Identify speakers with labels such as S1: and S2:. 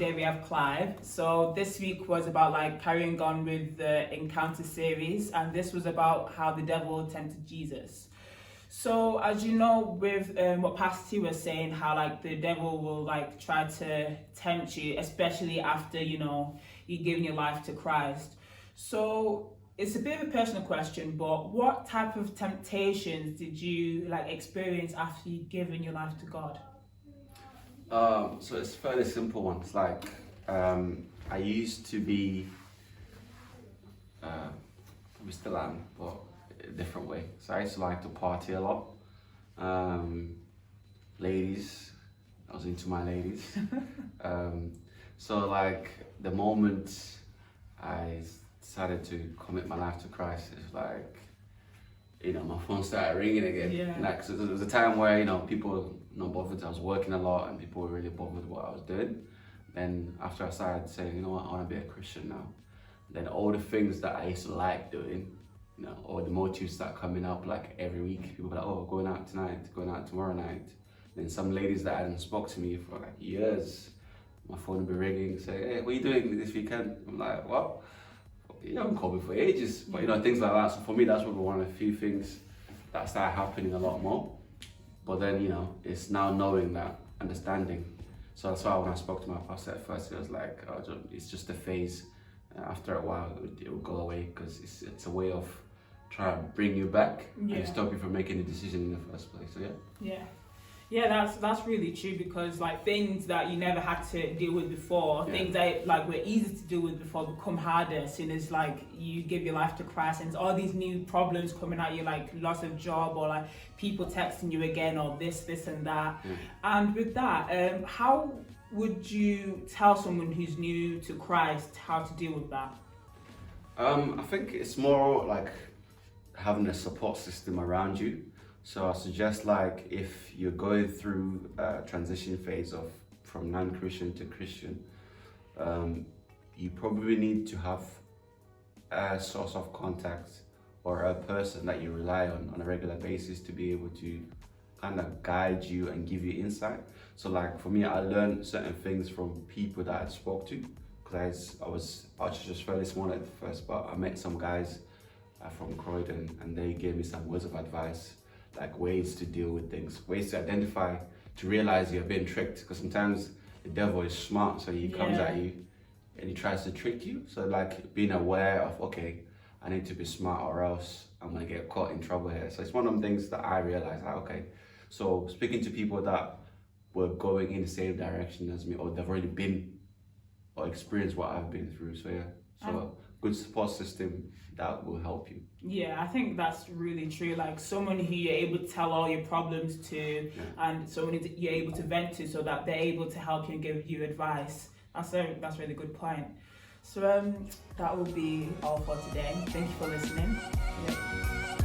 S1: today we have Clive. So this week was about like carrying on with the Encounter series, and this was about how the devil tempted Jesus. So as you know, with what Pastor T was saying, how like the devil will like try to tempt you, especially after you've given your life to Christ. So it's a bit of a personal question, but what type of temptations did you like experience after you'd given your life to God?
S2: So it's a fairly simple one. It's like I used to be, we still am, but a different way. So I used to like to party a lot. Ladies, I was into my ladies. So like the moment I decided to commit my life to Christ, it's like, my phone started ringing again.
S1: Yeah.
S2: Like, so there was a time where, people were not bothered. I was working a lot and people were really bothered with what I was doing. Then after I started saying, you know what, I want to be a Christian now. Then all the things that I used to like doing, all the motives start coming up like every week. People were like, oh, going out tonight, going out tomorrow night. Then some ladies that hadn't spoke to me for like years, my phone would be ringing, saying, hey, what are you doing this weekend? I'm like, what? You haven't called me for ages, but things like that. So for me, that's probably one of the few things that started happening a lot more. But then, it's now knowing that, understanding. So that's why when I spoke to my pastor at first, it was like, oh, it's just a phase. After a while, it would go away because it's a way of trying to bring you back and stop you from making a decision in the first place. So
S1: Yeah, that's really true, because like things that you never had to deal with before, things that like were easy to deal with before become harder as soon as like you give your life to Christ, and all these new problems coming at you, like loss of job or like people texting you again or this and that. And with that, how would you tell someone who's new to Christ how to deal with that?
S2: I think it's more like having a support system around you. So I suggest, like, if you're going through a transition phase from non-Christian to Christian, you probably need to have a source of contact or a person that you rely on a regular basis to be able to kind of guide you and give you insight. So like for me, I learned certain things from people that I spoke to, because I was just fairly small at first, but I met some guys from Croydon and they gave me some words of advice, like ways to deal with things, ways to identify, to realize you're being tricked, because sometimes the devil is smart, so he comes at you and he tries to trick you. So like being aware of, okay, I need to be smart or else I'm gonna get caught in trouble here. So it's one of the things that I realized, like, okay, so speaking to people that were going in the same direction as me, or they've already been or experienced what I've been through. So so good support system that will help you.
S1: Yeah, I think that's really true. Like someone who you're able to tell all your problems to, and someone who you're able to vent to, so that they're able to help you and give you advice. That's a really good point. So that will be all for today. Thank you for listening.